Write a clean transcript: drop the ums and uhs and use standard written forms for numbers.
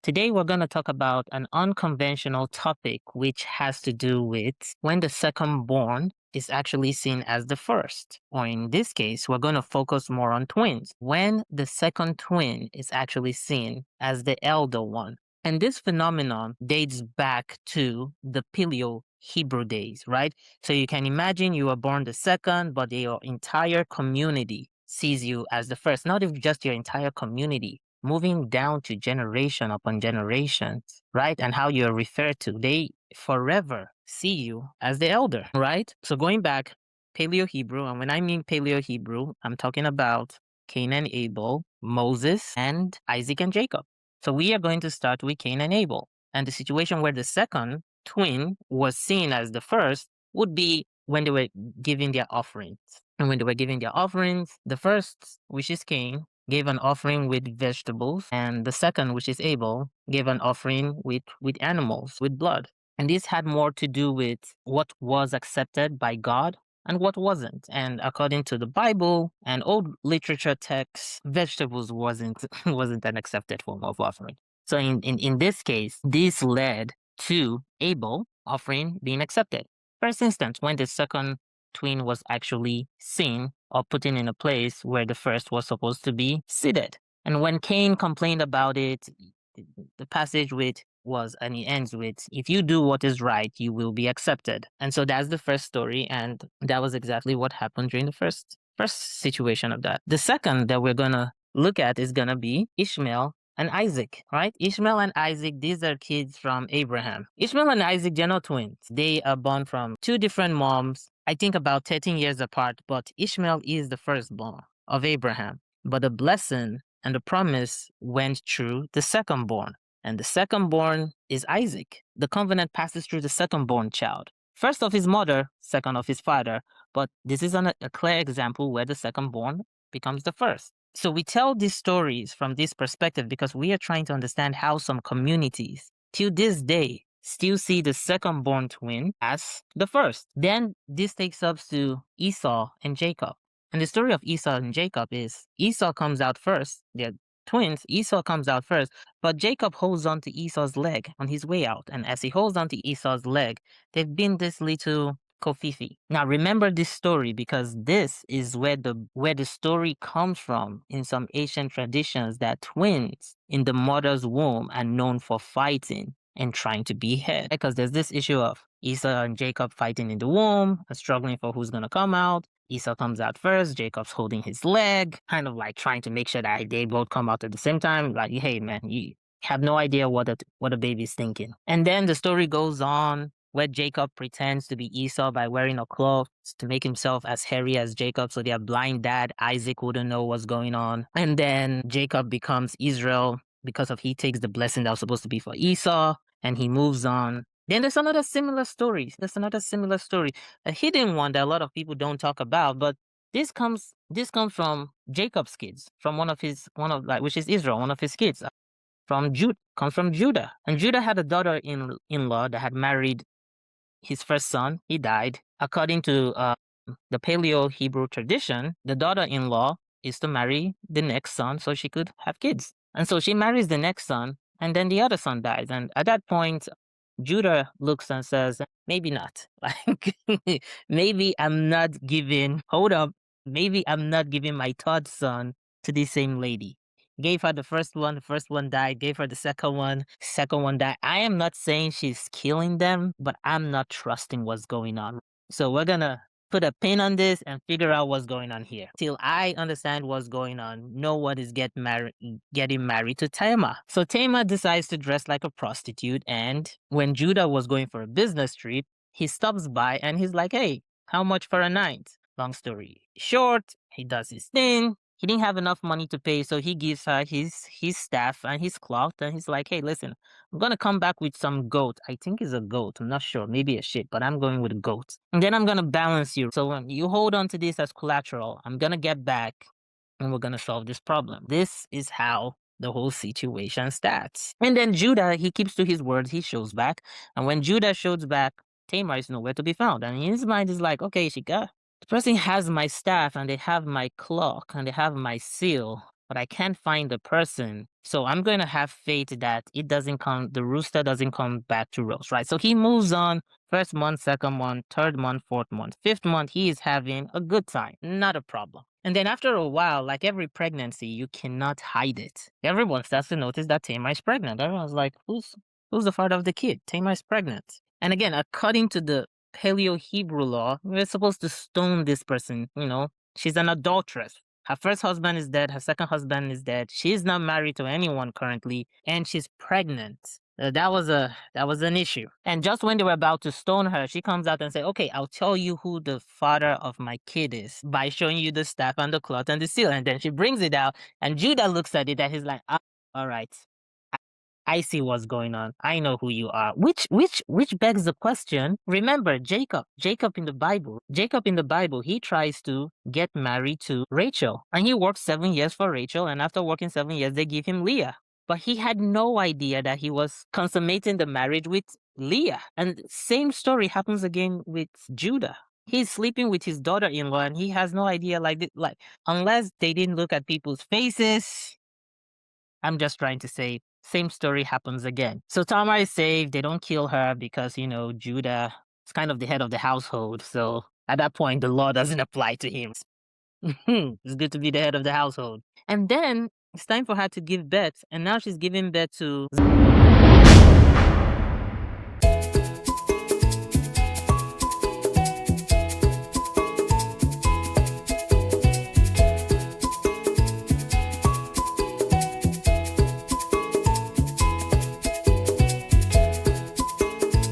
Today, we're going to talk about an unconventional topic, which has to do with when the second born is actually seen as the first. Or in this case, we're going to focus more on twins, when the second twin is actually seen as the elder one. And this phenomenon dates back to the Paleo Hebrew days, right? So you can imagine you were born the second, but your entire community sees you as the first. Not if just your entire community, moving down to generation upon generation, right? And how you're referred to, they forever see you as the elder, right? So going back, Paleo Hebrew, and when I mean Paleo Hebrew, I'm talking about Cain and Abel, Moses, and Isaac and Jacob. So we are going to start with Cain and Abel. And the situation where the second twin was seen as the first would be when they were giving their offerings. And when they were giving their offerings, the first, which is Cain, gave an offering with vegetables, and the second, which is Abel, gave an offering with animals, with blood. And this had more to do with what was accepted by God and what wasn't. And according to the Bible and old literature texts, vegetables wasn't wasn't an accepted form of offering. So in this case, this led to Abel offering being accepted. First instance, when the second twin was actually seen or put in a place where the first was supposed to be seated. And when Cain complained about it, the passage was, and it ends with, if you do what is right, you will be accepted. And so that's the first story, and that was exactly what happened during the first situation of that. The second that we're gonna look at is gonna be Ishmael and Isaac, right? Ishmael and Isaac, these are kids from Abraham. Ishmael and Isaac, they're not twins. They are born from two different moms, I think about 13 years apart, but Ishmael is the firstborn of Abraham. But the blessing and the promise went through the secondborn. And the secondborn is Isaac. The covenant passes through the secondborn child. First of his mother, second of his father. But this is a clear example where the secondborn becomes the first. So we tell these stories from this perspective because we are trying to understand how some communities, till this day, still see the second-born twin as the first. Then this takes us to Esau and Jacob. And the story of Esau and Jacob is Esau comes out first. They're twins. Esau comes out first, but Jacob holds on to Esau's leg on his way out. And as he holds on to Esau's leg, they've been this little kofifi. Now remember this story because this is where the story comes from in some ancient traditions, that twins in the mother's womb are known for fighting and trying to be head. Because there's this issue of Esau and Jacob fighting in the womb and struggling for who's going to come out. Esau comes out first, Jacob's holding his leg, kind of like trying to make sure that they both come out at the same time. Like, hey man, you have no idea what a baby's thinking. And then the story goes on where Jacob pretends to be Esau by wearing a cloth to make himself as hairy as Jacob, so their blind dad, Isaac, wouldn't know what's going on. And then Jacob becomes Israel because of he takes the blessing that was supposed to be for Esau, and he moves on. Then there's another similar story. A hidden one that a lot of people don't talk about, but this comes from Jacob's kids, from which is Israel, one of his kids. Comes from Judah. And Judah had a daughter-in-law that had married his first son. He died. According to the Paleo Hebrew tradition, the daughter-in-law is to marry the next son so she could have kids. And so she marries the next son, and then the other son dies. And at that point, Judah looks and says, maybe not. Like, maybe I'm not giving my third son to the same lady. Gave her the first one died, gave her the second one died. I am not saying she's killing them, but I'm not trusting what's going on. So we're gonna put a pin on this and figure out what's going on here. Till I understand what's going on, no one is getting married to Tamar. So Tamar decides to dress like a prostitute, and when Judah was going for a business trip, he stops by and he's like, hey, how much for a night? Long story short, he does his thing. He didn't have enough money to pay, so he gives her his staff and his cloth, and he's like, hey, listen, I'm gonna come back with some goat. I think it's a goat. I'm not sure. Maybe a sheep, but I'm going with a goat. And then I'm gonna balance you. So when you hold on to this as collateral, I'm gonna get back and we're gonna solve this problem. This is how the whole situation starts. And then Judah, he keeps to his word. He shows back. And when Judah shows back, Tamar is nowhere to be found. And in his mind, is like, okay, the person has my staff and they have my clock and they have my seal. but I can't find the person. So I'm going to have faith that the rooster doesn't come back to roost, right? So he moves on. First month, second month, third month, fourth month, fifth month, he is having a good time. Not a problem. And then after a while, like every pregnancy, you cannot hide it. Everyone starts to notice that Tamar is pregnant. Everyone's like, who's the father of the kid? Tamar is pregnant. And again, according to the Paleo Hebrew law, we're supposed to stone this person. She's an adulteress. Her first husband is dead. Her second husband is dead. She's not married to anyone currently, and she's pregnant. That was an issue. And just when they were about to stone her, she comes out and say, "Okay, I'll tell you who the father of my kid is by showing you the staff and the cloth and the seal." And then she brings it out, and Judah looks at it and he's like, "All right, I see what's going on. I know who you are." Which begs the question. Remember Jacob in the Bible, he tries to get married to Rachel, and he works 7 years for Rachel, and after working 7 years, they give him Leah. But he had no idea that he was consummating the marriage with Leah. And same story happens again with Judah. He's sleeping with his daughter-in-law, and he has no idea, like unless they didn't look at people's faces. I'm just trying to say, same story happens again. So Tamar is saved. They don't kill her because, Judah is kind of the head of the household. So at that point, the law doesn't apply to him. It's good to be the head of the household. And then it's time for her to give birth. And now she's giving birth to